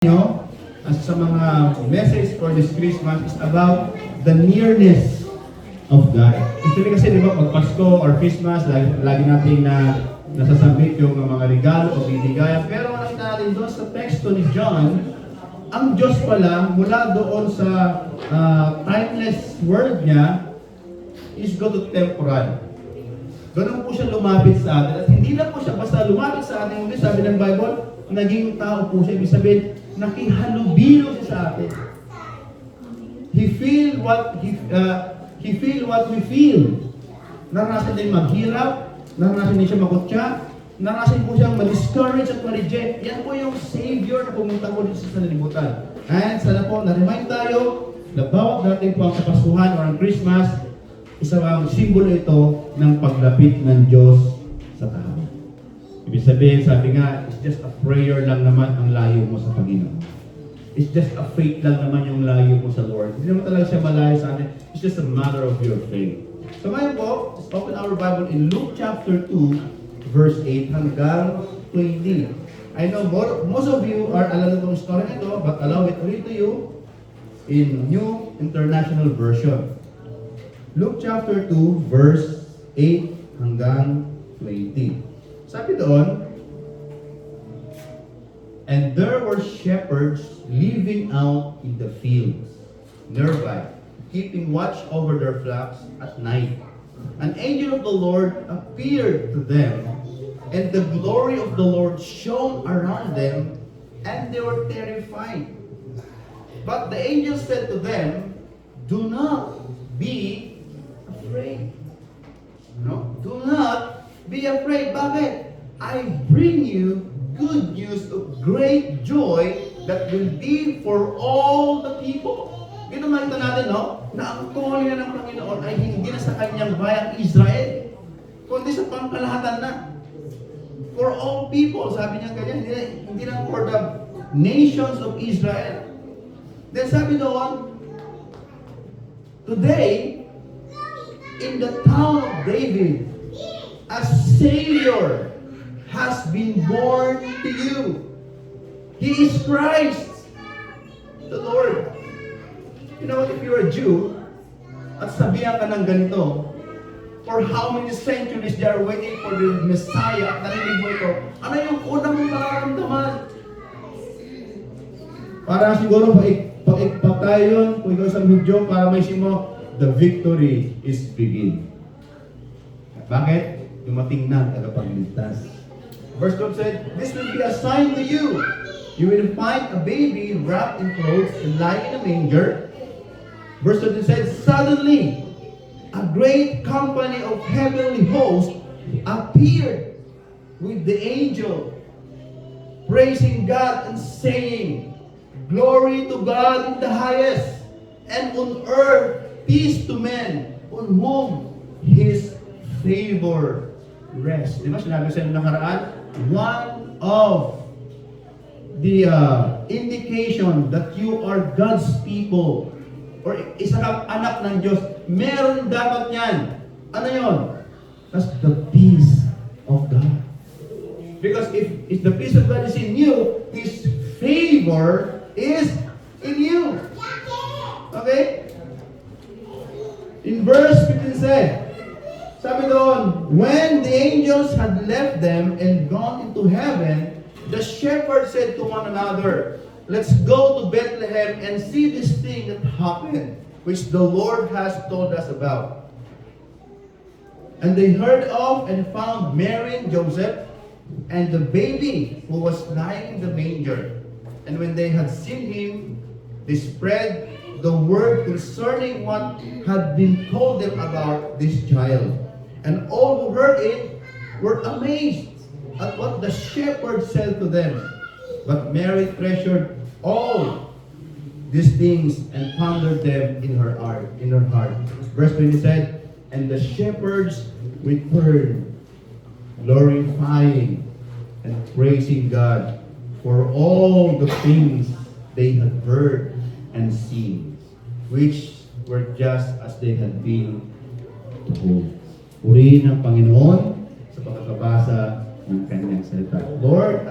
Nyo, as sa mga message for this Christmas is about the nearness of God. Actually kasi di ba pag Pasko or Christmas, lagi natin nasasambit yung mga regalo o bibigayan. Pero nakita natin doon sa teksto ni John, ang Diyos pala mula doon sa timeless word niya is go to temporal. Ganun po siya lumapit sa atin. At hindi lang po siya basta lumapit sa atin, hindi sabi ng Bible, naging tao po siya. Ibig sabihin, nakihalubilo siya sa atin. He feel what we feel. Naranasan din maghirap, naranasan din siya makutya, naranasan po siyang ma-discourage at ma-reject. Yan po yung Savior na pumunta po dito sa sanlibutan. And sana po, na-remind tayo na bawat dating po ang Kapaskuhan o ang Christmas, isa ang simbolo ito ng paglapit ng Diyos sa tao. Ibig sabihin, sabi nga, it's just a prayer lang naman ang layo mo sa Panginoon. It's just a faith lang naman yung layo mo sa Lord. Hindi naman talaga siya malayo sa atin. It's just a matter of your faith. So ngayon po, let's open our Bible in Luke chapter 2, verse 8 hanggang 20. I know most of you are alam itong story nito, but allow me to read to you in New International Version. Luke chapter 2, verse 8 hanggang 20. Sabi doon, and there were shepherds living out in the fields nearby, keeping watch over their flocks at night. An angel of the Lord appeared to them, and the glory of the Lord shone around them, and they were terrified. But the angel said to them, do not be afraid. No, do not be afraid. Bakit? I bring you good news of great joy that will be for all the people. Ginamanta natin, no? Na ang calling na ng Panginoon ay hindi na sa kanyang bayang Israel, kundi sa pangkalahatan na. For all people, sabi niya ganyan, hindi na for the nations of Israel. Then sabi doon, today, in the town of David, a Savior has been born to you. He is Christ, the Lord. You know what, if you're a Jew, at sabihan ka ng ganito, for how many centuries they are waiting for the Messiah, at narinig mo ito, ano yung unang mong mararamdaman? Para siguro, pag tayo yun, kung ikaw isang Hudyo, para may mo, the victory is begin. Bakit? Dumating na ang tagapagligtas. Verse 12 said, this will be a sign to you. You will find a baby wrapped in clothes and lying in a manger. Verse 13 said, suddenly, a great company of heavenly hosts appeared with the angel, praising God and saying, glory to God in the highest, and on earth peace to men on whom His favor rest. Di ba sinabi sa inyo nakaraan? One of the indication that you are God's people or isa kang anak ng Diyos, meron dapat yan. Ano yun? That's the peace of God. Because if the peace of God is in you, His favor is in you. Okay? In verse 15 said, sabi doon, when the angels had left them and gone into heaven, the shepherds said to one another, let's go to Bethlehem and see this thing that happened, which the Lord has told us about. And they heard of and found Mary and Joseph and the baby who was lying in the manger. And when they had seen him, they spread the word concerning what had been told them about this child. And all who heard it were amazed at what the shepherds said to them. But Mary treasured all these things and pondered them in her heart. Verse 20 said, and the shepherds returned, glorifying and praising God for all the things they had heard and seen, which were just as they had been told. Purihin ang Panginoon sa pagkakabasa ng kanyang salita. Lord,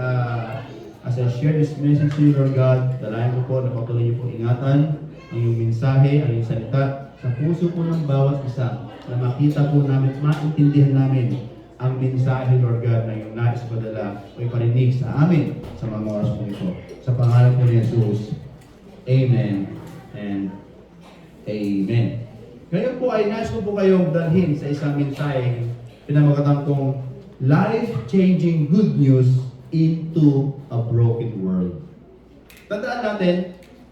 As I share this message to you, Lord God, dalayan ko po na patuloy niyo po ingatan ang iyong mensahe, ang iyong salita sa puso po ng bawat isa na makita po namin, maintindihan namin ang mensahe, Lord God, na iyong nais padala o iparinig sa amin sa mga oras po ito. Sa pangalan po ni Jesus, Amen and Amen. Ngayon po ay nais ko po kayong dalhin sa isang mensahe pinamagatang kong life-changing good news into a broken world. Tandaan natin,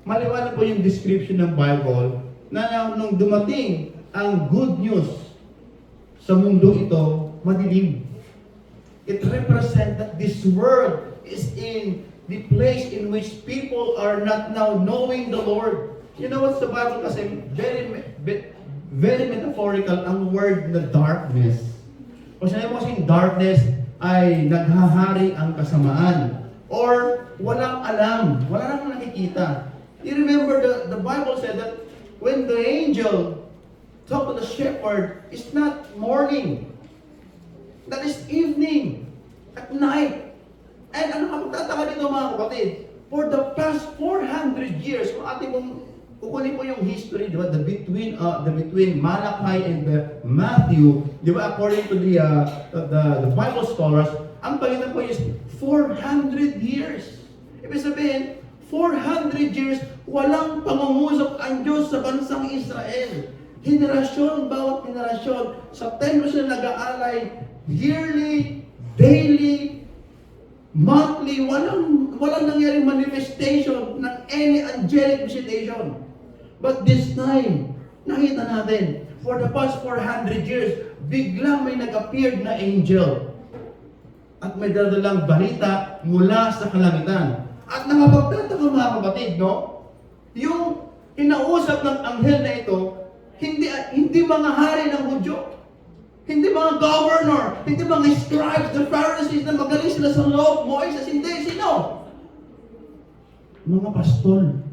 maliwanag po yung description ng Bible na nung dumating ang good news sa mundo ito, madilim. It represents that this world is in the place in which people are not now knowing the Lord. You know what's the Bible kasi very metaphorical ang word na darkness. Kung sinabi mo kasing darkness ay naghahari ang kasamaan or walang alam, wala nang nakikita. You remember the Bible said that when the angel talked to the shepherd, it's not morning. That is evening, at night. And ano ka magtataka dito mga kapatid? For the past 400 years, kung ating kukunin po yung history, di ba? The between Malachi and Matthew, di ba? According to the Bible scholars, ang pagitan po is 400 years. Ibig sabihin, 400 years, walang pangungusap ang Diyos sa bansang Israel. Henerasyon, bawat henerasyon, sa templo sila nag-aalay, yearly, daily, monthly, walang nangyaring manifestation ng any angelic visitation. But this time, nakita natin, for the past 400 years, biglang may nag-appeared na angel. At may dadalang balita mula sa kalangitan. At nakapagtataka mga kapatid, no? Yung inausap ng anghel na ito, hindi mga hari ng Hudyo, hindi mga governor, hindi mga scribes, the Pharisees na magaling sila sa law, Moises, hindi, sino? Mga pastol.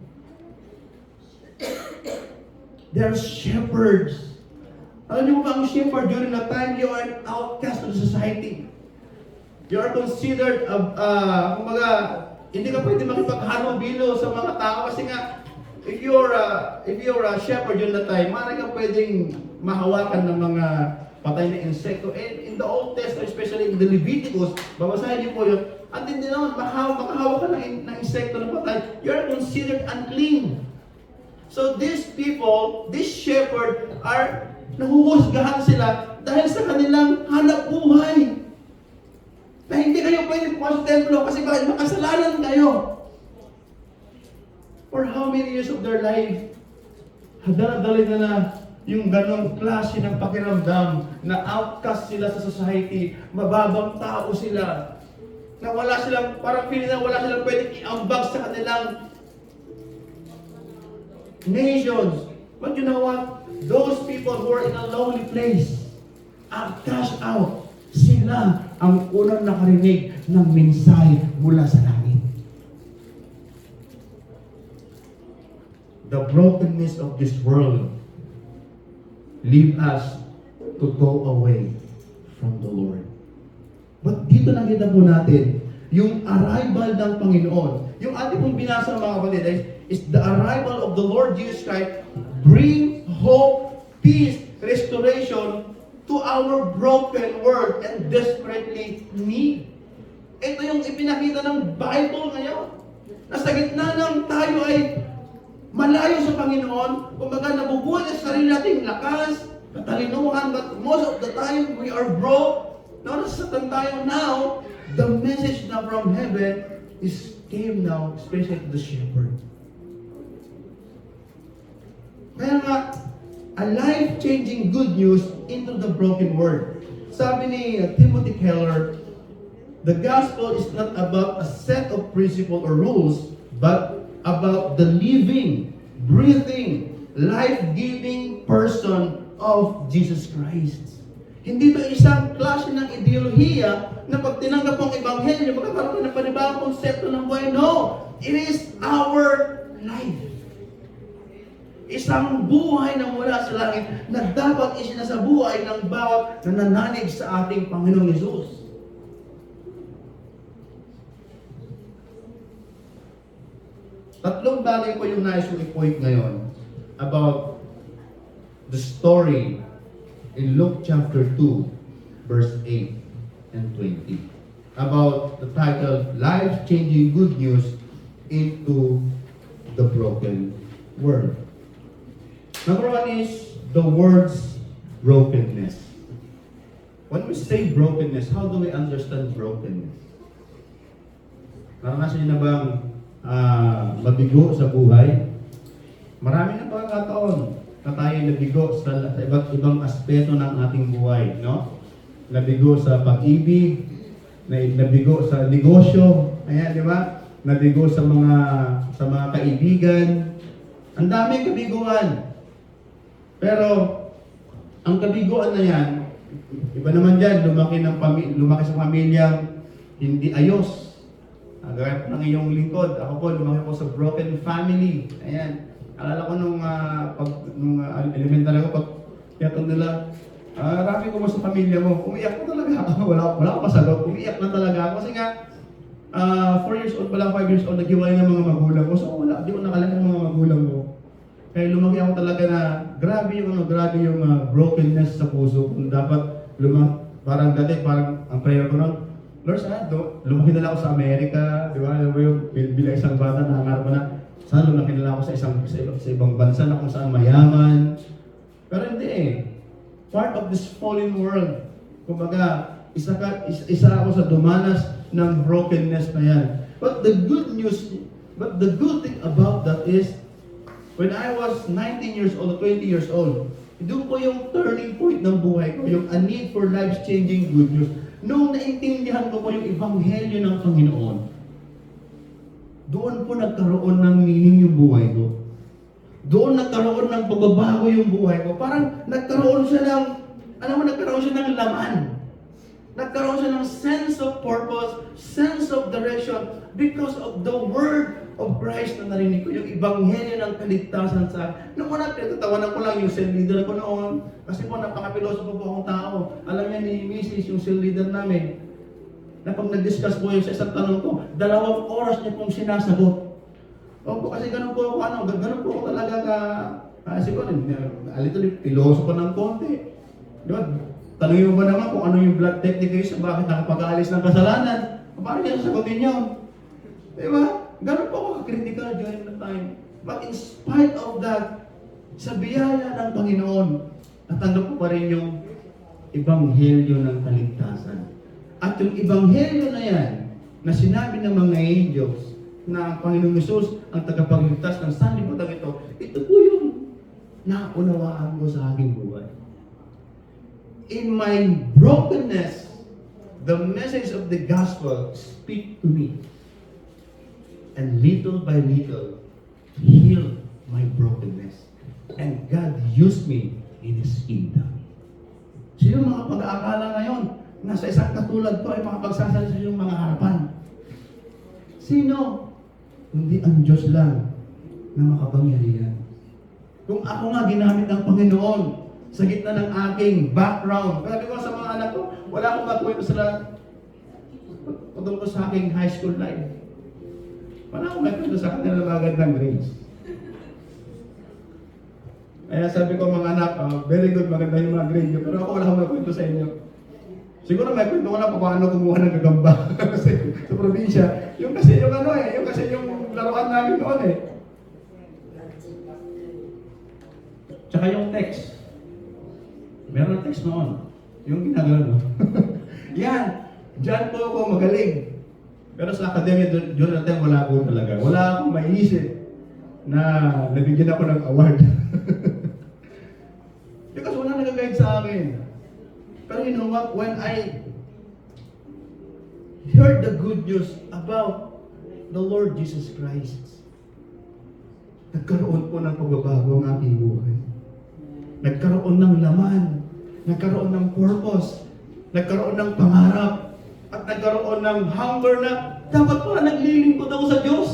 They're shepherds. Alam niyo ba ang shepherd during that time, you are an outcast of the society. You are considered, hindi ka pwede makipaghalubilo sa mga tao kasi nga, if you're a shepherd during that time, marami kang pwedeng mahawakan ng mga patay na insekto. And in the Old Testament, especially in the Leviticus, babasahin niyo po yun, at hindi naman, makahawak ka ng insekto na patay, you are considered unclean. So these people, this shepherd, nahuhusgahan sila dahil sa kanilang hanap buhay. Na hindi kayo pwede pumasok sa templo kasi bakit makasalanan kayo. For how many years of their life, dala-dala na yung ganong klase ng pakiramdam na outcast sila sa society, mababang tao sila, na wala silang, parang feeling na wala silang pwedeng iambag sa kanilang nations. But you know what? Those people who are in a lonely place are cast out. Sila ang unang nakarinig ng mensahe mula sa langit. The brokenness of this world lead us to go away from the Lord. But dito nakita po natin yung arrival ng Panginoon. Yung ating pong binasa mga kapatid is the arrival of the Lord Jesus Christ bring hope, peace, restoration to our broken world and desperately need. Ito yung ipinakita ng Bible ngayon. Nasa gitna ng tayo ay malayo sa Panginoon, kumbaga nabubuhay sa sarili nating lakas, katalinuhan, but most of the time we are broke. Nasasatan tayo now, the message na from heaven came now, especially to the shepherd. Kaya nga, a life-changing good news into the broken world. Sabi ni Timothy Keller, the gospel is not about a set of principles or rules, but about the living, breathing, life-giving person of Jesus Christ. Hindi ito isang klase ng ideolohiya na pag tinanggap ang ebanghelyo, magkakaroon ng panibagong konsepto ng buhay. No! It is our life. Isang buhay na mula sa langit na dapat isinasabuhay ng bawat nananalig sa ating Panginoong Hesus. Tatlong bagay ko yung nais kong i-point ngayon about the story in Luke chapter 2, verse 8 and 20. About the title, Life-Changing Good News into the Broken World. Number one is the word's brokenness. When we say brokenness, how do we understand brokenness? Naranasan niyo na bang mabigo sa buhay? Marami na pagkakataon na tayo nabigo sa iba't ibang aspeto ng ating buhay, no? Nabigo sa pag-ibig, nabigo sa negosyo, ayan, di ba? Nabigo sa mga kaibigan. Ang daming kabiguan. Pero ang kabiguan na yan, iba naman dyan, lumaki sa pamilyang hindi ayos. Agad ng iyong lingkod. Ako po, lumaki po sa broken family. Ayan. Alala ko nung elementary ko, pag tiyatong nila, Rafi, kumusta sa pamilya mo? Umiyak na talaga ako. Wala akong masagot. Umiyak na talaga ako. Kasi nga, 4 years old pa lang, 5 years old, naghiwalay ng mga magulang ko. So wala, di ko nakalala ng mga magulang ko. Kaya lumaki ako talaga na grabe yung brokenness sa puso. Kung dapat parang dati, parang ang prayer ko nun, Lord, lumaki na lang ako sa Amerika, di ba? Bilang isang bata, nangangarap ko na, sana lumaki na lang ako sa ibang bansa na kung saan mayaman. Pero hindi eh. Part of this fallen world. Kumbaga, isa ako sa dumanas ng brokenness na yan. But the good thing about that is, when I was 19 years old, 20 years old, doon po yung turning point ng buhay ko, yung a need for life-changing good news. Noong naintindihan ko po yung ebanghelyo ng Panginoon, doon po nagkaroon ng meaning yung buhay ko. Doon nagkaroon ng pagbabago yung buhay ko. Parang nagkaroon siya ng laman. Nagkaroon siya ng sense of purpose, sense of direction, because of the word of Christ na narinig ko, yung ebanghelyo ng kaligtasan sa akin. Noong una, pinatatawanan ko lang yung cell leader ko noon. Kasi po, napaka-pilosopo po akong tao. Alam niya ni Mrs., yung cell leader namin, na pag nag-discuss po yun sa isang tanong ko, 2 oras niya pong sinasagot. Opo, kasi ganun po ako, ganun po ako talaga siguro, a little pilosopo ng konti. Di ba? Tanungin mo ba naman kung ano yung blood type ni Cristo, bakit nakapag-aalis ng kasalanan? Paano niya sasagutin yun? Di ba? Ganun po ako critical during the time. But in spite of that, sa biyaya ng Panginoon, natanggap ko pa rin yung ebanghelyo ng kaligtasan. At yung ebanghelyo na yan, na sinabi ng mga angels, na ang Panginoong Hesus ang tagapagligtas ng sanlibutan ito po yung naunawaan ko sa aking buhay. In my brokenness, the message of the gospel speak to me. And little by little, heal my brokenness. And God used me in His kingdom. Sino mga pag-aakala ngayon, nasa isang katulad ko ay makapagsasalita sa iyong mga harapan? Sino? Kundi ang Diyos lang na makapangyarihan. Kung ako nga ginamit ng Panginoon sa gitna ng aking background, sabi ko sa mga anak ko, wala akong makwento sila tungkol sa aking high school life. Wala akong makwento sa kanila ng magandang grades. Kaya sabi ko mga anak, very good, maganda yung mga grade nyo, pero ako wala akong makwento sa inyo. Siguro may kwento ko lang paano kumuha ng gagamba kasi sa probinsya. Yung laruan namin noon eh. Tsaka yung text. Meron ng text noon. Yung ginagano. Yan. Diyan po ako magaling. Pero sa academia, during that time, wala po talaga. Wala akong maiisip na nabigyan ako ng award. Because wala nag-guide sa akin. Pero you know what? When I heard the good news about the Lord Jesus Christ, nagkaroon po ng pagbabago ang aking buhay. Nagkaroon ng laman, nagkaroon ng purpose, nagkaroon ng pangarap, at nagkaroon ng hunger na dapat pala naglilingkod ako sa Diyos.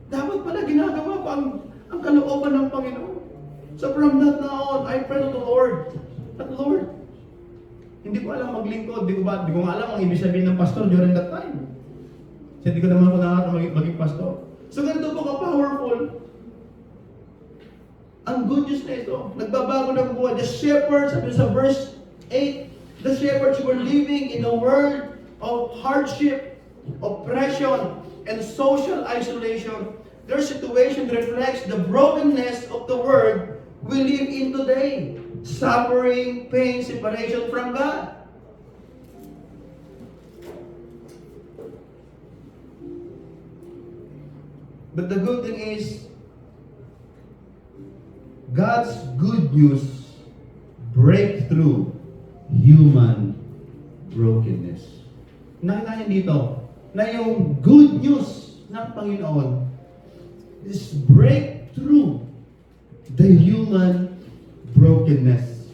Dapat pala ginagawa ko ang kalooban ng Panginoon. So from that now on, I pray to the Lord. But Lord, hindi ko alam maglingkod, hindi ko nga alam ang ibig sabihin ng pastor during that time. Kasi hindi ko naman ako nangarap maging pastor. So ganito po ka-powerful. Ang good news na ito, nagbabago ng buhay. The shepherds, sabi sa verse 8, the shepherds were living in a world of hardship, oppression, and social isolation. Their situation reflects the brokenness of the world we live in today. Suffering, pain, separation from God. But the good thing is, God's good news break through human brokenness. Nakita niyo dito na yung good news ng Panginoon is break through the human brokenness,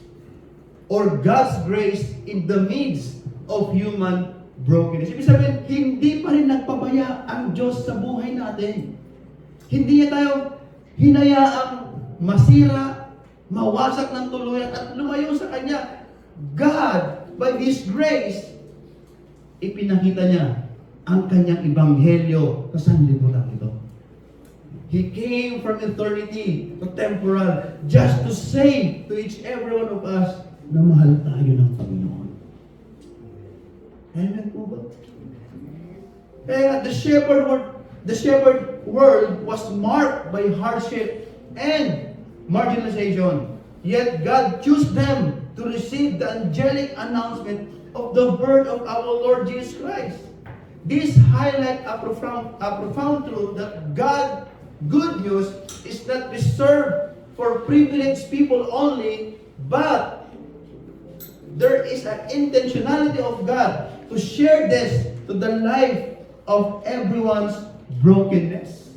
or God's grace in the midst of human brokenness. Ibig sabihin, hindi pa rin nagpabaya ang Diyos sa buhay natin. Hindi niya tayo hinayaang masira, mawasak ng tuluyan at lumayo sa Kanya. God, by His grace, ipinakita niya ang Kanyang ebanghelyo sa sanlibutan ito. He came from eternity to temporal just to say to each every one of us na mahal tayo ng Panginoon. Amen po ba? Kaya the shepherd world was marked by hardship and marginalization. Yet God chose them to receive the angelic announcement of the birth of our Lord Jesus Christ. This highlights a profound truth that good news is not reserved for privileged people only, but there is an intentionality of God to share this to the life of everyone's brokenness.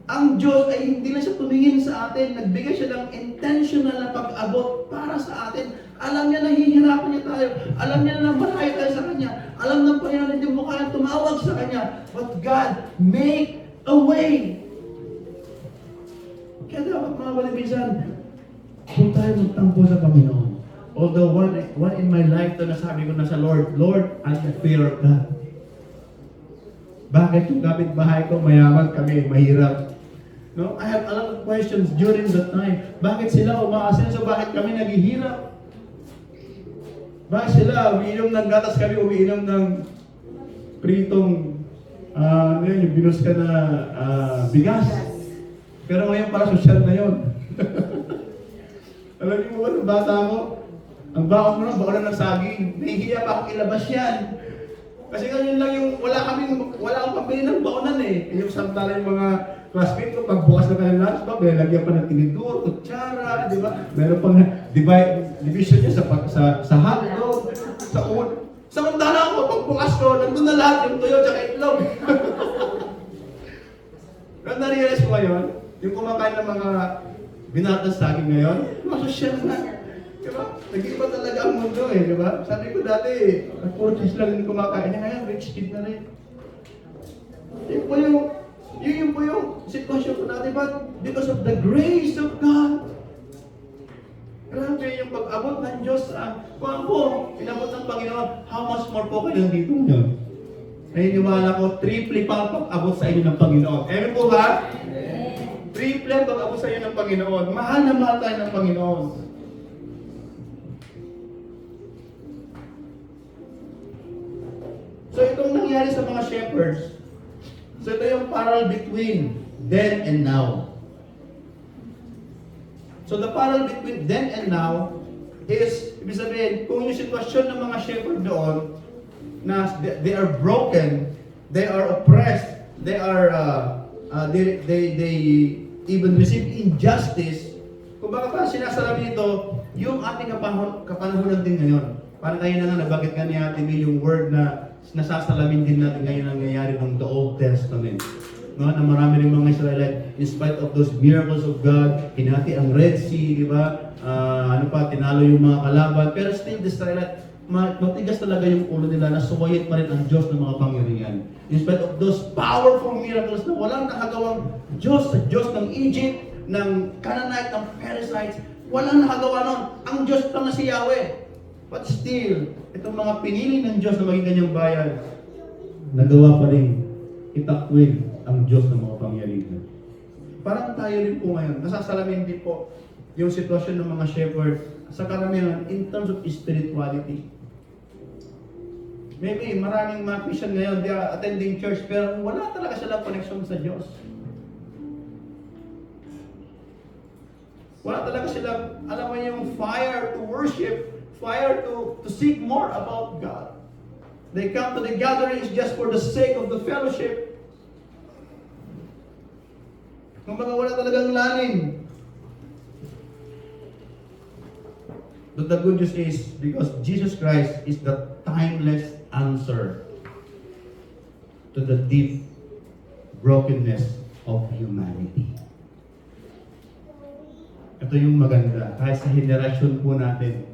Ang Diyos ay hindi na siya tumingin sa atin, nagbigay siya ng intentional na pag-abot para sa atin. Alam niya na hihirapan niya tayo, alam niya na malayo tayo sa Kanya, alam ng Panginoon hindi mo kayang tumawag sa Kanya, but God make a way. Kaya dapat mga kaibigan, kung tayo magtampo sa Panginoon, although one in my life to nasabi ko na sa Lord, I fear God. Bakit yung kapitbahay ko mayaman, kami mahirap? No, I have a lot of questions during that time. Bakit sila umaasenso? Bakit kami naghihirap? Bakit sila umiinom ng gatas, kami umiinom ng pritong yung binus ka na bigas? Pero ngayon para social na yun. Alam niyo mo ba, nung bata mo, ang baon mo na, baon ng saging. Nahihiya pa akong ilabas yan. Kasi ganyan lang yung, wala akong pambili ng baonan eh. Yung samtala yung mga classmate ko, pagbukas na kayo ng lunchbox, may lagyan pa ng tinidor, kutsara, di ba? Meron pang division niya sa hotdog, sa un. Samantala ako, pagbukas ko, nandun na lahat yung tuyo at itlog. Pero na-realize ko ngayon, yung kumakain ng mga binatas sa akin ngayon, masosyal na. Diba? Nag-iba talaga ang mundo eh, diba? Sabi ko dati, puro cheese lang yung kumakain niya, ngayon rich kid na rin. Yun po yung sitwasyon ko natin, but because of the grace of God, grabe yung pag-abot ng Diyos kung ako, inabot ng Panginoon, how much more po kayo dito niyo? Naniniwala ko, triple pa ang pag-abot sa inyo ng Panginoon. Amen po ba? Triple ang pag-abot sa inyo ng Panginoon. Mahal na mahal tayo ng Panginoon. So itong nangyari sa mga shepherds, so ito yung parallel between then and now. So the parallel between then and now is, ibig sabihin, kung yung sitwasyon ng mga shepherd doon, na they are broken, they are oppressed, they even receive injustice. Kung baka pa sinasalamin ito, yung ating kapanahonan din ngayon. Parang tayo na nga, nabanggit nga ni Ate May yung word na nasasalamin din natin ngayon ang nangyayari ng the Old Testament. No, na marami rin mga Israelite, in spite of those miracles of God, hinati ang Red Sea, di ba? Tinalo yung mga kalaban, pero still the Israelite, matigas talaga yung ulo nila na sumayit pa rin ang Diyos ng mga pangyarihan. In spite of those powerful miracles na walang nakagawang Diyos, sa Diyos ng Egypt, ng Canaanite, ng Perizzites, walang nakagawa nun. Ang Diyos lang na si Yahweh. But still, itong mga pinili ng Diyos na maging kanyang bayan, nagawa pa rin itakwil ang Diyos ng mga pangyarihan. Parang tayo rin po ngayon, nasasalamin din po yung sitwasyon ng mga shepherd sa karamihan in terms of spirituality. Maybe maraming mga Christian ngayon, they are attending church, pero wala talaga silang connection sa Diyos. Wala talaga silang, alam mo yung fire to worship, fire to seek more about God. They come to the gatherings just for the sake of the fellowship. Kumbaga wala talagang lalim. But the good news is, because Jesus Christ is the timeless answer to the deep brokenness of humanity. Ito yung maganda. Kahit sa henerasyon po natin,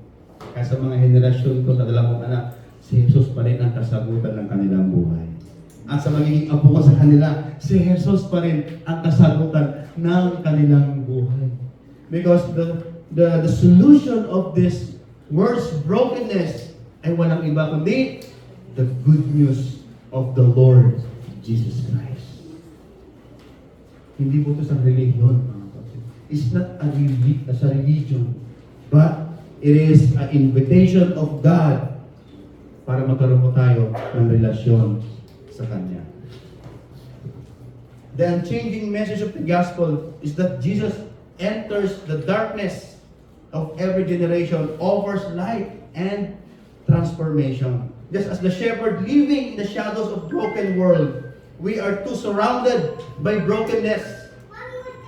kahit sa mga henerasyon ko, sa dalawang anak, si Jesus pa rin ang kasagutan ng kanilang buhay. At sa magiging apo ko sa kanila, si Jesus pa rin ang kasagutan ng kanilang buhay. Because the solution of this world's brokenness ay walang iba kundi the good news of the Lord Jesus Christ. Hindi po ito sa religion, mga kapatid. It's not a religion, but it is an invitation of God para magkaroon po tayo ng relasyon sa Kanya. The unchanging message of the gospel is that Jesus enters the darkness of every generation, offers light and transformation. Just as the shepherd living in the shadows of broken world, we are too surrounded by brokenness.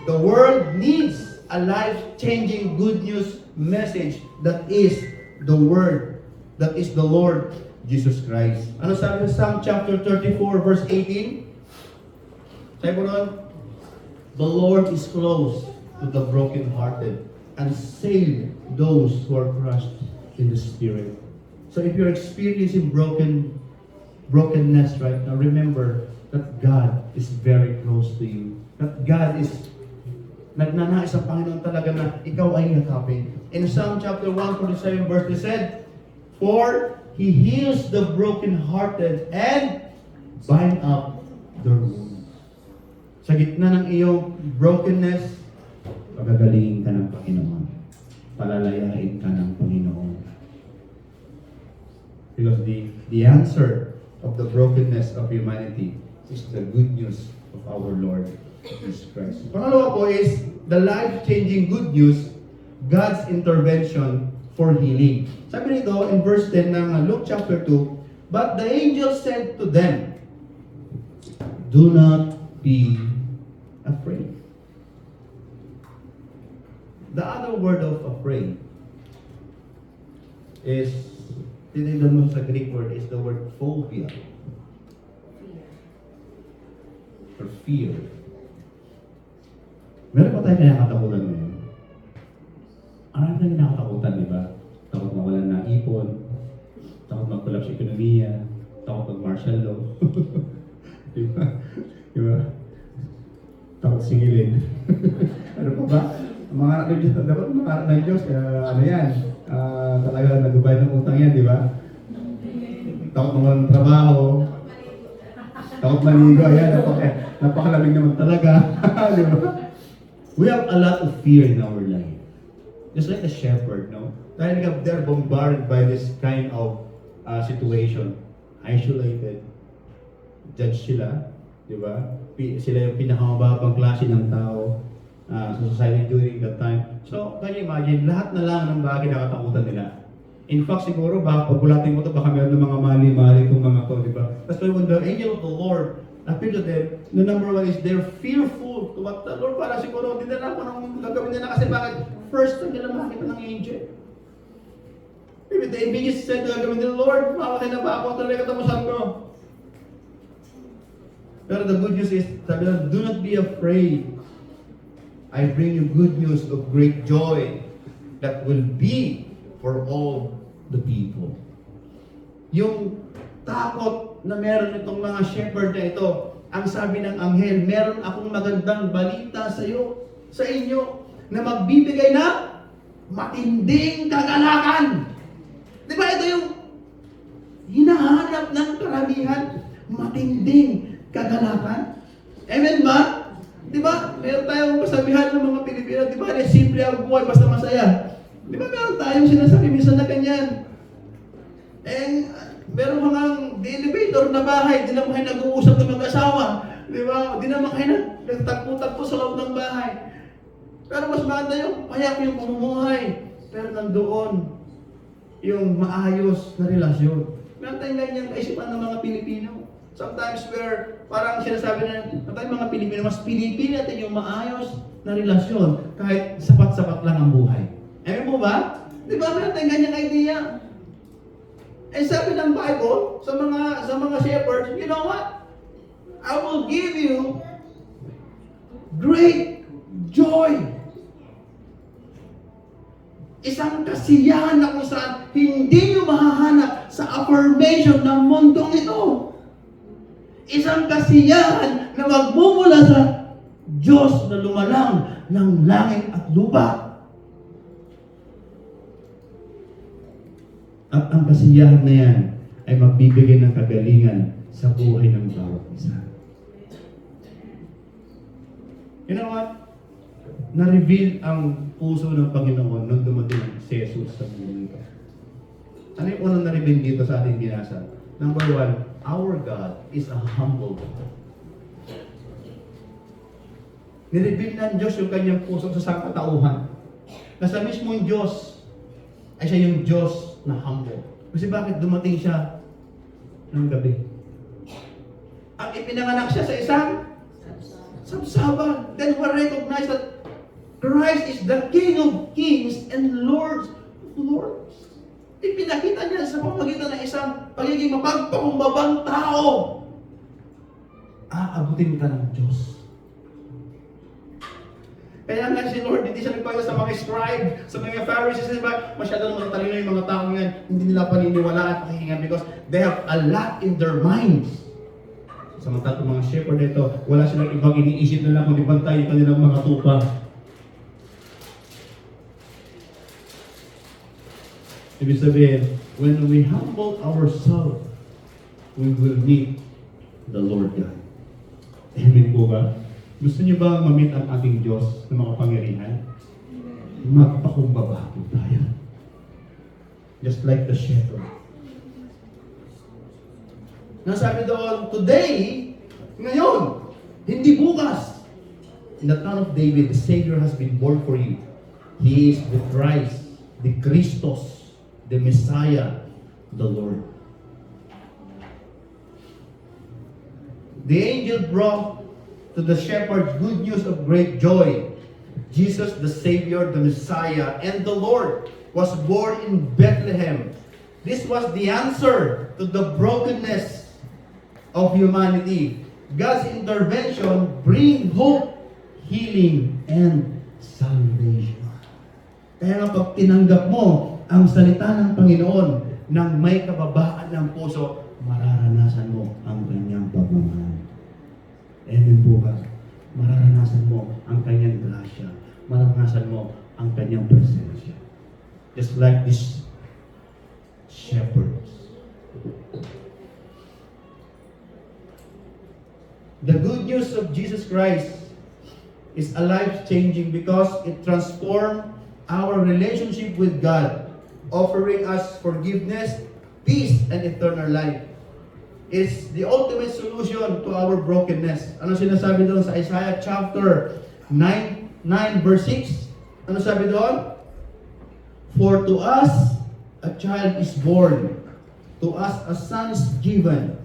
The world needs a life-changing good news message that is the Word, that is the Lord Jesus Christ. Ano sabi sa Psalm chapter 34 verse 18? Sabi po nun, the Lord is close to the brokenhearted and save those who are crushed in the spirit. So if you're experiencing brokenness right now, remember that God is very close to you. That God is nagnanais ang Panginoon talaga na ikaw ay yakapin. In Psalm chapter 147 verse, they said, for He heals the brokenhearted and bind up their wounds. Sa gitna ng iyong brokenness, pagagalingin ka ng Panginoon. Palalayain ka ng Panginoon. Because the answer of the brokenness of humanity is the good news of our Lord Jesus Christ. Pangalawa po is the life-changing good news, God's intervention for healing. Sabi nito in verse 10 ng Luke chapter 2, but the angel said to them, do not be afraid. The other word of afraid is, tinignan mo sa Greek word, is the word phobia. Or fear. Meron pa tayong kinakatakutan ngayon. Marami tayong kinakatakutan, di ba? Takot mawalan ng ipon, takot mag-collapse ekonomiya, takot mag-martial law. Di ba? Di ba? Takot singilin. Ano pa ba? Ang mga anak ng Diyos, dapat mga anak ng Diyos, ano yan, talaga nagbabayad ng utang yan, di ba? Takot mawalan ng trabaho, takot maligo, ayan, napakalamig naman talaga. Di ba? We have a lot of fear in our life. Just like a shepherd, no? Dahil they're bombarded by this kind of situation. Isolated. Judge sila, di ba? Sila yung pinakamababang klase ng tao sa society during that time. So, can you imagine, lahat na lang ng bagay nakatakutan nila. In fact, siguro, pag-bulating mo ito, baka meron ng mga mali-mali kung mga to, di ba? That's why when the angel of the Lord appeared to them, the number one is they're fearful to what the Lord, para siguro, hindi na lang kung anong gagawin nila kasi bakit? First time nila makita ng angel. Maybe the angel said to gagawin nila, Lord, makakay na ba ako? Talaga katapusan ko. Pero the good news is, sabi na, do not be afraid. I bring you good news of great joy that will be for all the people. Yung takot na meron itong mga shepherd na ito, ang sabi ng anghel, meron akong magandang balita sa iyo, sa inyo, na magbibigay na matinding kagalakan. Di ba ito yung hinahanap ng karamihan? Matinding kagalakan. Amen ba? Di ba? Meron tayong kasabihan ng mga Pilipino, di ba? Simple ang buhay, basta masaya. Di ba meron tayong sinasabi minsan na ganyan? And meron mga the elevator na bahay, di naman kayo nag-uusap ng mag-asawa. Di ba? Di naman kayo nagtagpo-tagpo sa loob ng bahay. Pero mas maganda yung payak yung pamumuhay. Pero nandoon yung maayos na relasyon. Meron tayong ganyan kaisipan ng mga Pilipino. Sometimes we're, parang sinasabi na tayong mga Pilipino, mas pinipili natin yung maayos na relasyon kahit sapat-sapat lang ang buhay. Amen po ba? Di ba meron tayong ganyang idea? Eh sabi ng Bible sa mga shepherds, you know what? I will give you great joy. Isang kasiyahan na kung saan hindi nyo mahahanap sa affirmation ng mundong ito. Isang kasiyahan na magmumula sa Diyos na lumalang ng langit at lupa. At ang kasiyahan na yan ay magbibigay ng kagalingan sa buhay ng bawat isa. You know what? Na-reveal ang puso ng Panginoon nung dumating si Jesus sa mundo ito. Ano yung unang na-reveal dito sa ating binasa? Number 1, our God is a humble God. Nireveal ng Diyos yung kanyang puso sa sangkatauhan. Na sa mismong Diyos ay siya yung Diyos na humble. Kasi bakit dumating siya ng gabi? Ang ipinanganak siya sa isang sabsaban. Then we recognize that Christ is the King of Kings and Lord of Lords. Ipinakita niya sa pamamagitan ng isang pagiging mapagpakumbabang tao. Aabutin ka ng Diyos. Kaya nga si Lord, hindi siya nagpala sa mga scribe, sa mga Pharisees, diba? Masyado naman talino yung mga tao ngayon, hindi nila paniniwala at pakihingan because they have a lot in their minds. Samantala mga shepherd ito, wala silang ibang iniisip nila kung ibantay yung kanilang mga tupa. Ibig sabihin, when we humble ourselves, we will meet the Lord God. Amen po ba? Gusto niyo ba ma-meet ang ating Diyos na makapangyarihan? Magpakumbaba po tayo. Just like the shepherd. Nasabi doon, today, ngayon, hindi bukas. In the town of David, the Savior has been born for you. He is the Christ, the Christos, the Messiah, the Lord. The angel brought to the shepherds good news of great joy. Jesus, the Savior, the Messiah, and the Lord was born in Bethlehem. This was the answer to the brokenness of humanity. God's intervention bring hope, healing, and salvation. Kaya nga pag tinanggap mo ang salita ng Panginoon nang may kababaan ng puso, mararanasan mo ang kanyang pagmamahal. Amen po ba? Mararanasan mo ang kanyang grasya. Mararanasan mo ang kanyang presensya. Just like these shepherds. The good news of Jesus Christ is a life-changing because it transforms our relationship with God, offering us forgiveness, peace, and eternal life. It's the ultimate solution to our brokenness. Ano sinasabi doon sa Isaiah chapter 9 verse 6? Ano sabi doon? For to us a child is born, to us a son is given.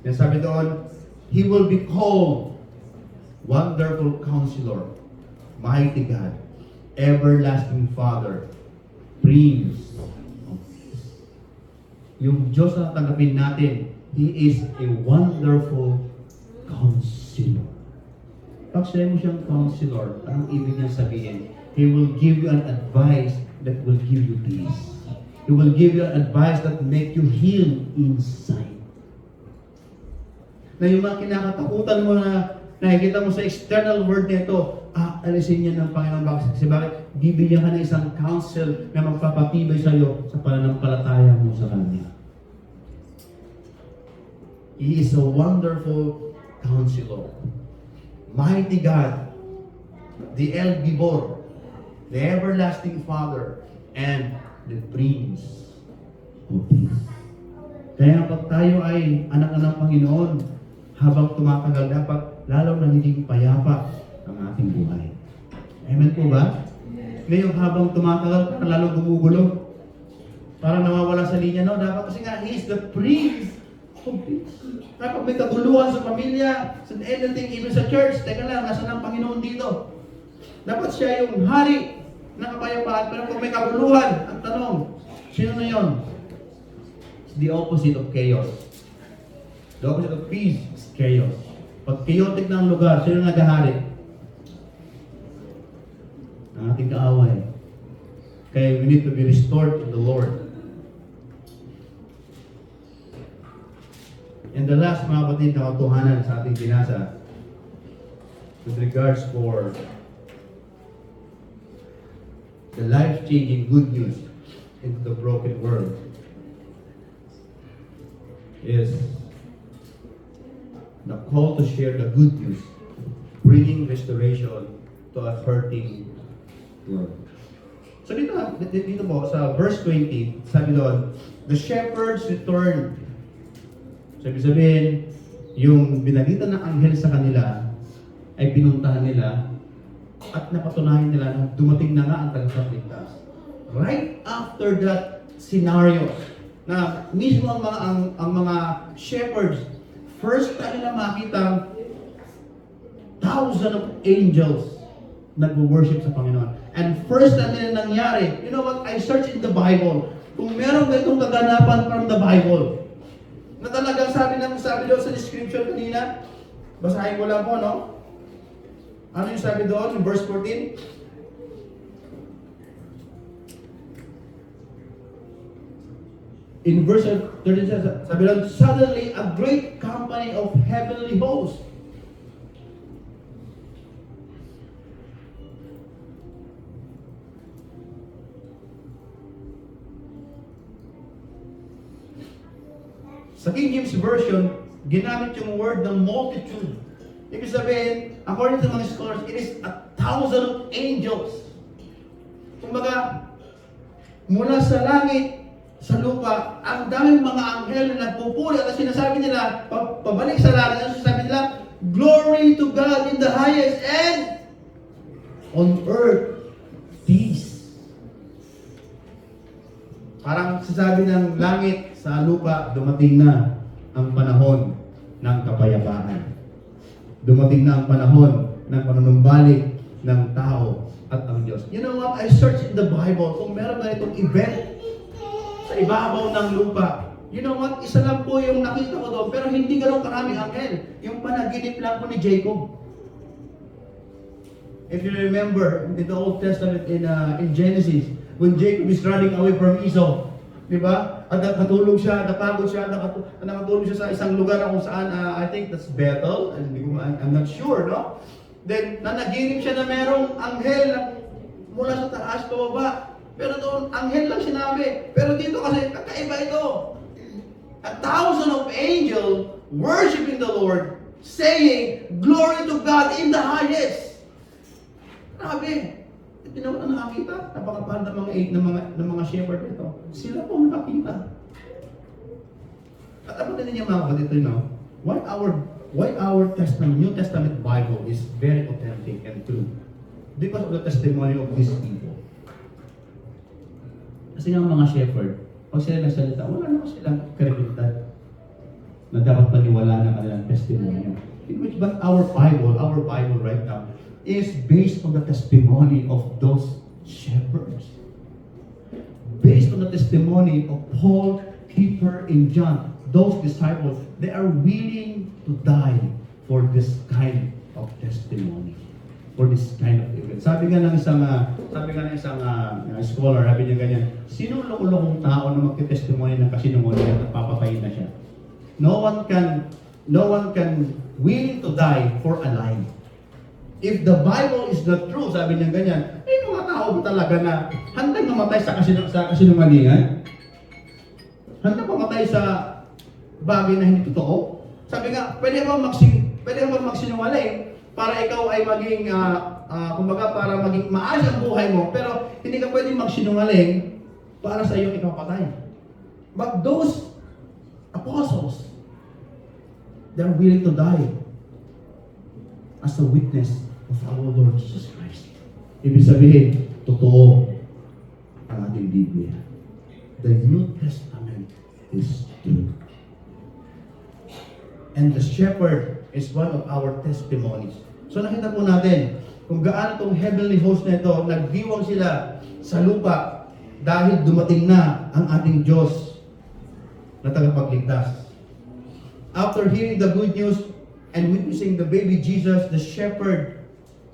Yan sabi doon, He will be called Wonderful Counselor, Mighty God, Everlasting Father, Prince of Peace. Yung Diyos na tanggapin natin, He is a wonderful counselor. Pag sabi mo siyang counselor, anong ibig niya sabihin? He will give you an advice that will give you peace. He will give you an advice that make you heal inside. Na yung mga kinakatakutan mo na nakikita mo sa external world nito, alisin niya ng Panginoon. Kasi bakit? Bibigyan ka ng isang counsel na magpapatibay sa iyo sa pananampalataya mo sa Kanya. He is a wonderful Counselor, Mighty God, the El Gibor, the Everlasting Father, and the Prince of Peace. Kaya pag tayo ay anak ng Panginoon, habang tumatagal dapat lalo na naging payapa ang ating buhay. Amen po ba? Ngayon habang tumatagal, parang lalo gumugulo. Parang nawawala sa linya, no? Dapat kasi nga, He is the Prince of Peace. Kapag may kaguluhan sa pamilya, sa anything, even sa church, teka lang, nasa ng Panginoon dito. Dapat siya yung hari ng kapayapaan, pero kung may kaguluhan, ang tanong, sino na yun? It's the opposite of chaos. The opposite of peace is chaos. Pag chaotic na ang lugar, sino naghahari? Ang ating kaaway. Kaya we need to be restored to the Lord. And the last, mga kapatid, na katuhanan sa ating binasa with regards for the life-changing good news into the broken world is the call to share the good news, bringing restoration to a hurting world. So dito po, sa verse 20, sabi doon, the shepherds returned. So ibig sabihin, yung binalita ng anghel sa kanila, ay pinuntahan nila, at napatunayan nila na dumating na nga ang tagapagligtas. Right after that scenario, na mismo ang mga shepherds, first time nila makita thousands of angels nagwo-worship sa Panginoon. And first time nila nangyari, you know what, I searched in the Bible, kung meron ganitong kaganapan from the Bible, na talagang sabi doon sa description kanina, basahin ko lang po, no? Ano yung sabi doon, in verse 14? In verse 13, sabi doon, suddenly a great company of heavenly hosts. Sa King James Version, ginamit yung word ng multitude. Ibig sabihin, according to mga scholars, it is 1,000 of angels. Kumbaga, mula sa langit, sa lupa, ang daming mga anghel na nagpupuli at sinasabi nila, pabalik sa langit, ang sinasabi nila, glory to God in the highest and on earth, peace. Parang sasabi ng langit, sa lupa, dumating na ang panahon ng kapayapaan. Dumating na ang panahon ng panunumbalik ng tao at ang Diyos. You know what? I searched in the Bible kung meron na itong event sa ibabaw ng lupa. You know what? Isa lang po yung nakita ko doon, pero hindi gano'ng karaming anghel. Yung panaginip lang po ni Jacob. If you remember, in the Old Testament, in Genesis, when Jacob is running away from Esau, di ba? At nakatulog siya, napagod siya, nakatulog siya sa isang lugar na kung saan, I think that's Bethel, I'm not sure, no? Then, nanaginip siya na merong anghel na mula sa taas, pababa. Pero doon, anghel lang sinabi. Pero dito kasi, kakaiba ito. 1,000 of angels worshiping the Lord, saying, glory to God in the highest. Grabe. Hindi naman nakakita. Napakapahal ng mga shepherd nito. Sila po nakakita. At ano din niya mga kapatid, you know, why our New Testament Bible is very authentic and true? Because of the testimony of these people. Kasi yung mga shepherd, pag sila nagsalita, wala naman silang kredibilidad na dapat paniwala ng kanilang testimony. In which, but our Bible right now, is based on the testimony of those shepherds. Based on the testimony of Paul, Peter, and John. Those disciples, they are willing to die for this kind of testimony. For this kind of event. Sabi nga ng isang scholar, sabi niya ganyan, sino loko-lokong tao na magtitestimony ng kasinungalingan at papatayin na siya? No one can willing to die for a lie. If the Bible is not true, sabi niya ganyan, may mga tao ba talaga na handang mamatay sa kasinungalingan? Handang mamatay sa bagay na hindi totoo? Sabi nga, pwede ba Pwede ka magsinungaling para ikaw ay maging, kumbaga, para maging maayos ang buhay mo. Pero hindi ka pwedeng magsinungaling para sa iyong ikapatay. But those apostles, they're willing to die as a witness of our Lord Jesus Christ. Ibig sabihin, totoo ang ating Biblia. The New Testament is true. And the shepherd is one of our testimonies. So nakita po natin kung gaano itong heavenly host na ito, nagdiwang sila sa lupa dahil dumating na ang ating Diyos na tagapagligtas. After hearing the good news and witnessing the baby Jesus, the shepherd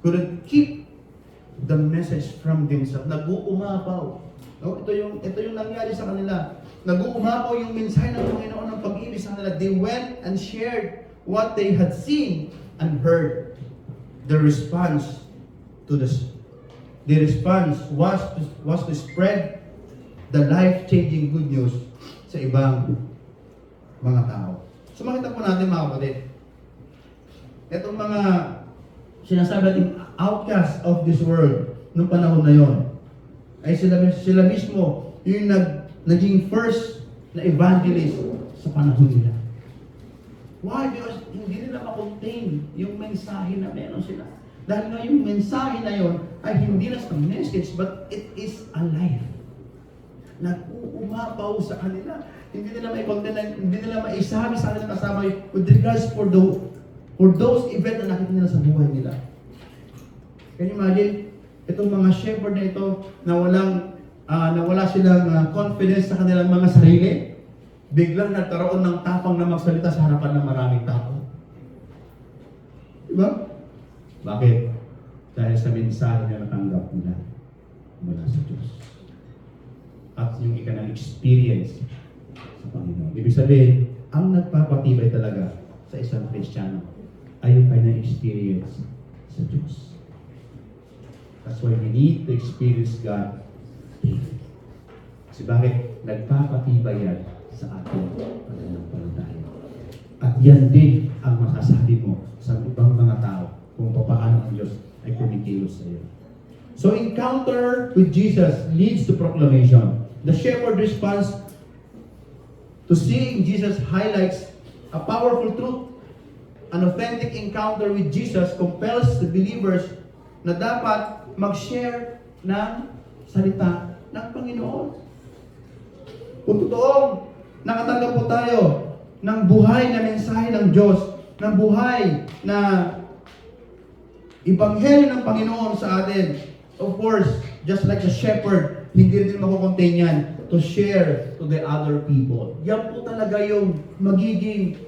couldn't keep the message from themselves. Nag-uumapaw. No? Ito yung nangyari sa kanila. Nag-uumapaw yung mensahe ng Panginoon ng pag-ibig sa kanila. They went and shared what they had seen and heard. The response was to spread the life-changing good news sa ibang mga tao. So makita po natin mga kapatid, itong mga sinasabi natin outcast of this world noong panahon na yon, ay sila mismo yung naging first na evangelist sa panahon nila. Why? Because hindi nila makontain yung mensahe na meron sila. Dahil nga yung mensahe na yon ay hindi na sa message, but it is alive. Nag-uumapaw sa kanila. Hindi nila maisabi sa kanila kasama with regards for those events na nakita nila sa buhay nila. Can you imagine? Itong mga shepherd na ito na wala silang confidence sa kanilang mga sarili, biglang nagkaroon ng tapang na magsalita sa harapan ng maraming tao. Diba? Bakit? Dahil sa mensahe na natanggap nila mula sa Diyos. At yung ikanang experience sa Panginoon. Ibig sabihin, ang nagpapatibay talaga sa isang Kristiyano ay yung kanyang experience sa Diyos. That's why we need to experience God daily. Kasi bakit? Nagpapatibay yan sa ating pananampalataya. At yan din ang masasabi mo sa ibang mga tao kung paano ang Diyos ay kumikilos sa iyo. So encounter with Jesus leads to proclamation. The shepherd response to seeing Jesus highlights a powerful truth. An authentic encounter with Jesus compels the believers na dapat mag-share ng salita ng Panginoon. Kung totoong nakatanggap po tayo ng buhay na mensahe ng Diyos, ng buhay na Ebanghelyo ng Panginoon sa atin, of course, just like the shepherd, hindi rin makukontain yan to share to the other people. Yan po talaga yung magiging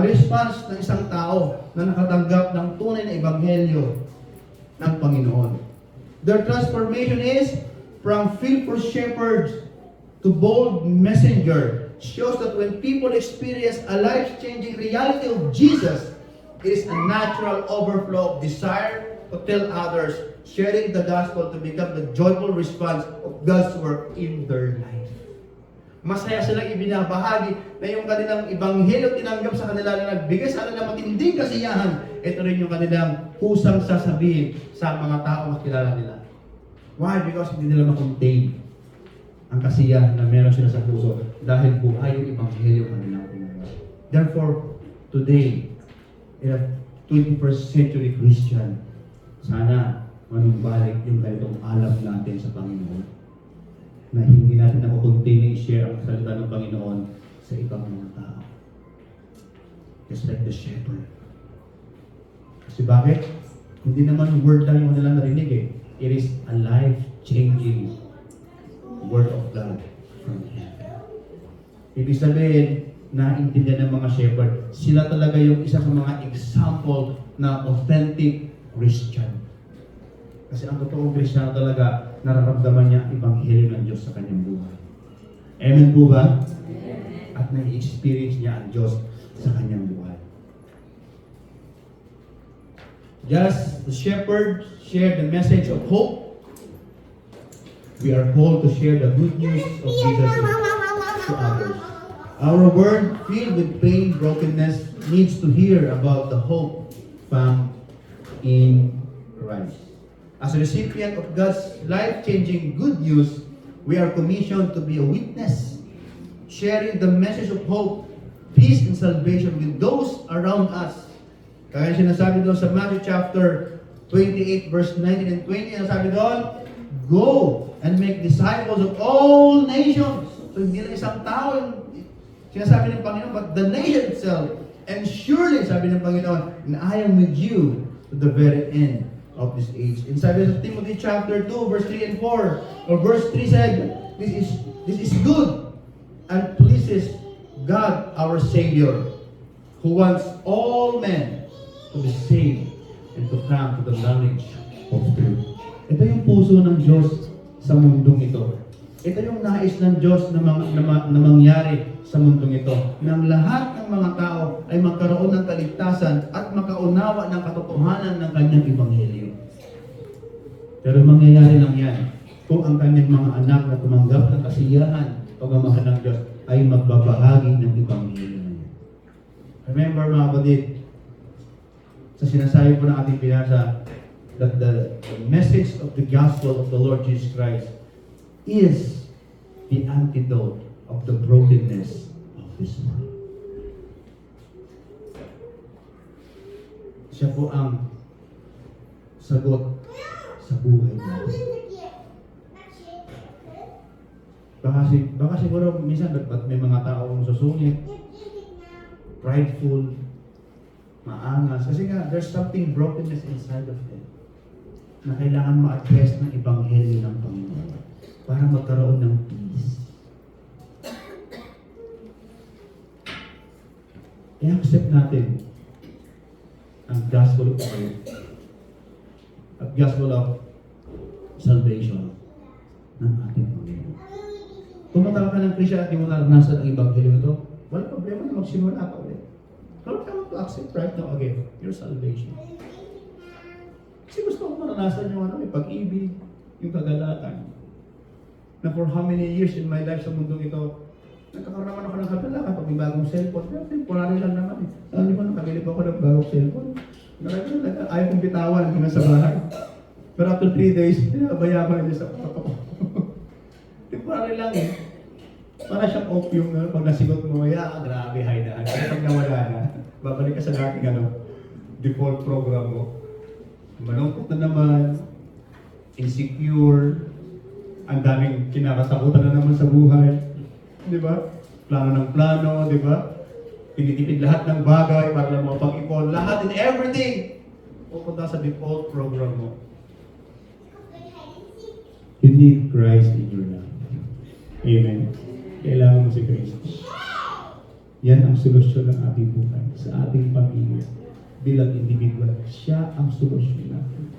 response ng isang tao na nakatanggap ng tunay na Ebanghelyo ng Panginoon. Their transformation is from fearful shepherds to bold messenger. Shows that when people experience a life-changing reality of Jesus, it is a natural overflow of desire to tell others, sharing the gospel to become the joyful response of God's work in their life. Masaya silang ibinabahagi na yung kanilang ebanghelyo tinanggap sa kanila na nagbigay sa kanila matinding kasiyahan. Ito rin yung kanilang kusang sasabihin sa mga tao na kilala nila. Why? Because hindi nila makontain ang kasiyahan na meron sila sa puso dahil buhay yung ebanghelyo kanilang tinanggap. Therefore, today, in a 21st century Christian, sana manumbalik yung ganitong alam natin sa Panginoon na hindi natin nakukunti na i-share ang salita ng Panginoon sa ibang mga tao. Just like the shepherd. Kasi bakit? Hindi naman word lang yung kanilang narinig eh. It is a life-changing word of God from heaven. Ibig sabihin, naintindihan ng mga shepherd, sila talaga yung isa sa mga example na authentic Christian. Kasi ang totoong Kristiyano talaga, nararamdaman niya ang ebanghelyo ng Diyos sa kanyang buhay. Amen po ba? Amen. At nai-experience niya ang Diyos sa kanyang buhay. Just the shepherd shared the message of hope. We are called to share the good news of Jesus to others. Our world filled with pain, brokenness, needs to hear about the hope found in Christ. As a recipient of God's life-changing good news, we are commissioned to be a witness, sharing the message of hope, peace, and salvation with those around us. Kaya sinasabi doon sa Matthew chapter 28 verse 19 and 20, ang sabi doon, go and make disciples of all nations. So hindi lang isang tao yung sinasabi ng Panginoon, but the nation itself. And surely, sabi ng Panginoon, and I am with you to the very end of this age. And sabi sa Timothy chapter 2 verse 3 and 4, or verse 3 said, this is good and pleases God our Savior, who wants all men to be saved and to come to the knowledge of truth. Ito yung puso ng Diyos sa mundong ito. Ito yung nais ng Diyos na mangyari sa mundong ito. Nang lahat ng mga tao ay magkaroon ng kaligtasan at makaunawa ng katotohanan ng kanyang ebanghelyo. Pero mangyayari lang yan kung ang kanyang mga anak na tumanggap ng kasiyahan o gamahan ng Diyos ay magbabahagi ng ebanghelyo na yan. Remember mga kapatid, sa sinasabi po ng ating pinasa, that the message of the gospel of the Lord Jesus Christ is the antidote of the brokenness of this world. Siya po ang sagot sa buhay natin. Baka siguro minsan ba't may mga taong susungit, prideful, maangas. Kasi nga, there's something brokenness inside of them na kailangan ma-address ng ebanghelyo ng Panginoon para magkaroon ng peace. I-accept natin ang gospel of faith at gospel of salvation ng ating Panginoon. Kung matawag ka ng Krisya at di mo naranasan ang ebanghelyo ito, wala problema na magsimula ka ulit. Lord, I want to accept right now again your salvation. Kasi gusto ko maranasan yung yung pag-ibig, yung kagalatan. Na for how many years in my life sa mundong ito, nagkakaroon naman ako ng kagalakan pag may bagong cellphone. Pero temporary lang naman eh. Sabi ko, nakagilip ako ng bagong cellphone. Ayaw kong bitawan, hindi na sa bahay. Pero after 3 days, pinabayaman niya sa papa ko. Temporary lang eh. Para siyang opium na pag nasigot mo, grabe, hay na. Pag nawala na, babalik ka sa dating default program mo. Malungkot na naman, insecure, ang daming kinakatakutan na naman sa buhay. Di ba? Plano ng plano, di ba? Tinitipid lahat ng bagay para lang mapag-ipon. Lahat and everything. Pupunta sa default program mo. You need Christ in your life. Amen. Kailangan mo si Kristo. Yan ang solusyon ng ating buhay sa ating pamilya. Bilang individual, siya ang solusyon natin.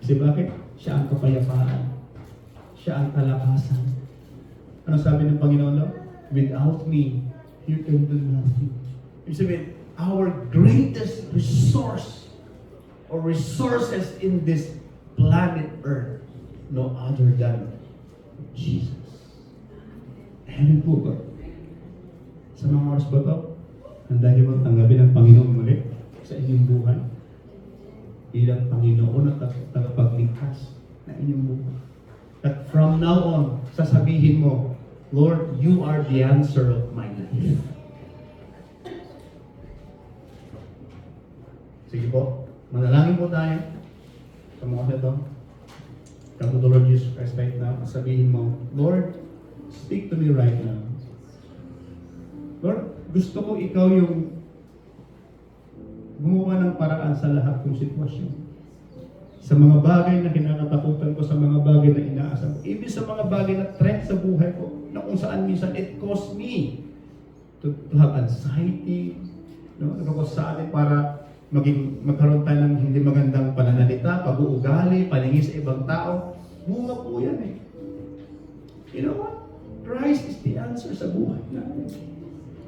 Kasi bakit? Siya ang kapayapaan. Siya ang kalakasan. Ano sabi ng Panginoon? Without me, you can do nothing. Ibig sabihin, our greatest resource or resources in this planet Earth, no other than Jesus. Ayan po ba? Sa mga oras ba ito? Handa niyo ba tanggapin ang Panginoon muli sa inyong buhay? Bilang Panginoon at tagapagligtas na inyong buhay. At from now on, sasabihin mo, Lord, you are the answer of my life. Sige po, manalangin po tayo sa mga ito. Come to the Lord Jesus Christ right now. Sabihin mo, Lord, speak to me right now. Lord, gusto ko ikaw yung gumawa ng paraan sa lahat ng sitwasyon. Sa mga bagay na kinakatakutan ko, sa mga bagay na inaasam ko. Even sa mga bagay na threat sa buhay ko, na kung saan minsan it caused me to have anxiety, nagkakos sa atin para magkaroon tayo ng hindi magandang pananalita, pag-uugali, paningin sa ibang tao. Bunga po yan eh. You know what? Christ is the answer sa buhay natin.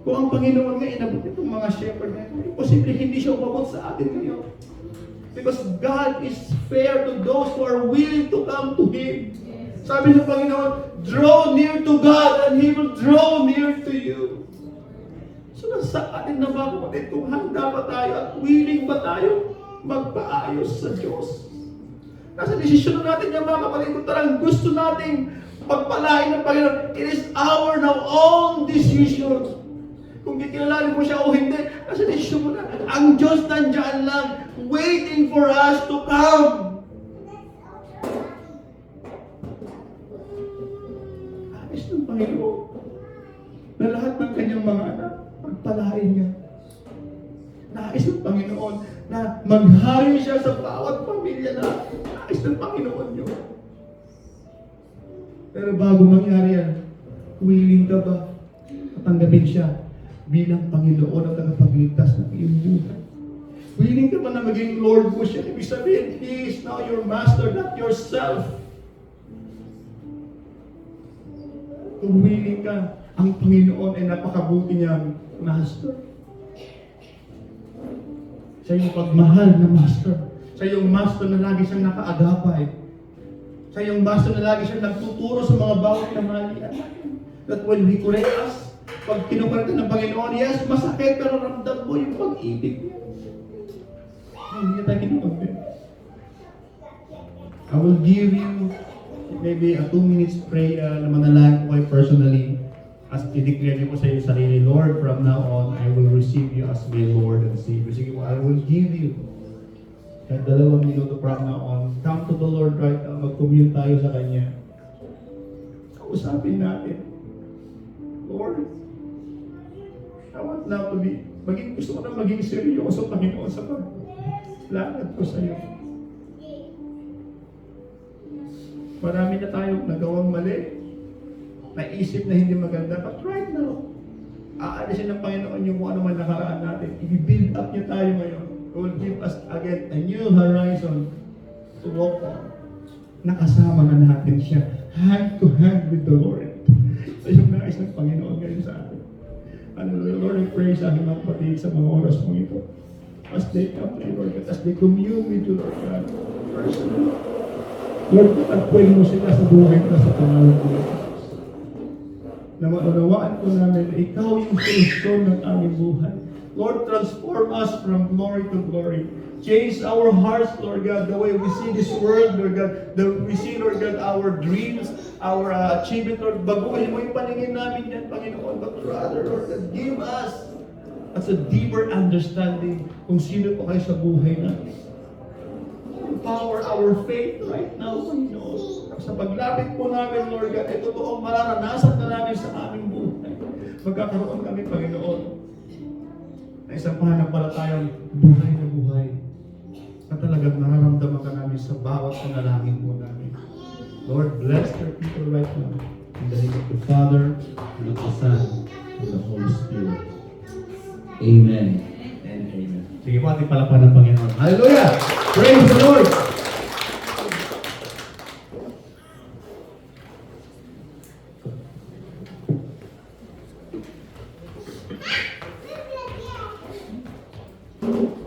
Kung ang Panginoon nga inabot itong mga shepherd na ito, imposible hindi siya umabot sa atin ngayon. Because God is fair to those who are willing to come to Him. Sabi ng Panginoon, draw near to God and He will draw near to you. So nasa atin na mga kapatid, kung handa ba tayo at willing ba tayo magpaayos sa Diyos? Nasa desisyon na natin yan mga kapatid, kung talagang gusto nating pagpalain ng Panginoon, it is our now own decision. Kung kikilalin mo siya o hindi, nasa desisyon mo na. Ang Diyos nandiyan lang, waiting for us to come. Ayos ng Panginoon na lahat ng kanyang mga anak, pagpalain niya. Nais ng Panginoon na maghari siya sa bawat pamilya na nais ng Panginoon niyo. Pero bago mangyari yan, willing ka ba tanggapin siya bilang Panginoon at tagapagligtas ng iyong buhay? Willing ka ba na maging Lord mo siya? Ibig sabihin, He is now your master, not yourself. Kung willing ka, ang Panginoon ay napakabuti niyang master. Siya yung pagmahal na master. Siya yung master na lagi siyang nakaagapay. Siya yung master na lagi siyang nagtuturo sa mga bawat kamalian. That when we correct us, pag kinukorek ng Panginoon, yes, masakit, pero ramdam mo yung pag-ibig niya. Hindi niya tayo kinukorek. I will give you maybe a 2 minutes pray na manalangin ko kayo personally. As i-declare niyo po sa iyo sarili, Lord, from now on, I will receive you as my Lord and Savior. Sige po, I will give you. Kahit 2 minuto from now on, come to the Lord right now, mag-commune tayo sa Kanya. Kausapin natin, Lord, I want now to be, gusto ko na maging seryoso, Panginoon, sa paglakad ko sa iyo. Marami na tayong nagawang mali. Naisip na hindi maganda. But right now, aalisin ng Panginoon yung kung ano man nakaraan natin. I-build up niya tayo ngayon. It will give us again a new horizon to walk on. Nakasama na natin siya. Hand to hand with the Lord. So yung nais ng Panginoon ngayon sa atin. Hallelujah. Lord, I pray sa aking mga kapatid sa mga oras mo ito. As they come to you, Lord, as they commune with you, Lord God, personally. Lord, patagpuin mo sila sa buhay na sa pangalan ko. Na maunawaan ko namin na ikaw yung solusyon ng aming buhay. Lord, transform us from glory to glory. Change our hearts, Lord God, the way we see this world, Lord God. We see, Lord God, our dreams, our achievement, Lord. Baguhin mo yung paningin namin yan, Panginoon. But rather, Lord God, give us a deeper understanding kung sino po kayo sa buhay natin. Empower our faith right now, Panginoon. Sa paglapit po namin, Lord God, ito totoong mararanasan na namin sa aming buhay. Magkakaroon kami, Panginoon, na isang pananampalatayang buhay na buhay. Na talagang nararamdaman ka namin sa bawat panalangin po namin. Lord, bless your people right now. In the name of the Father, and of the Son, and the Holy Spirit. Amen and amen. Sige po, ating palapan ng Panginoon. Hallelujah! Praise the Lord! Thank you.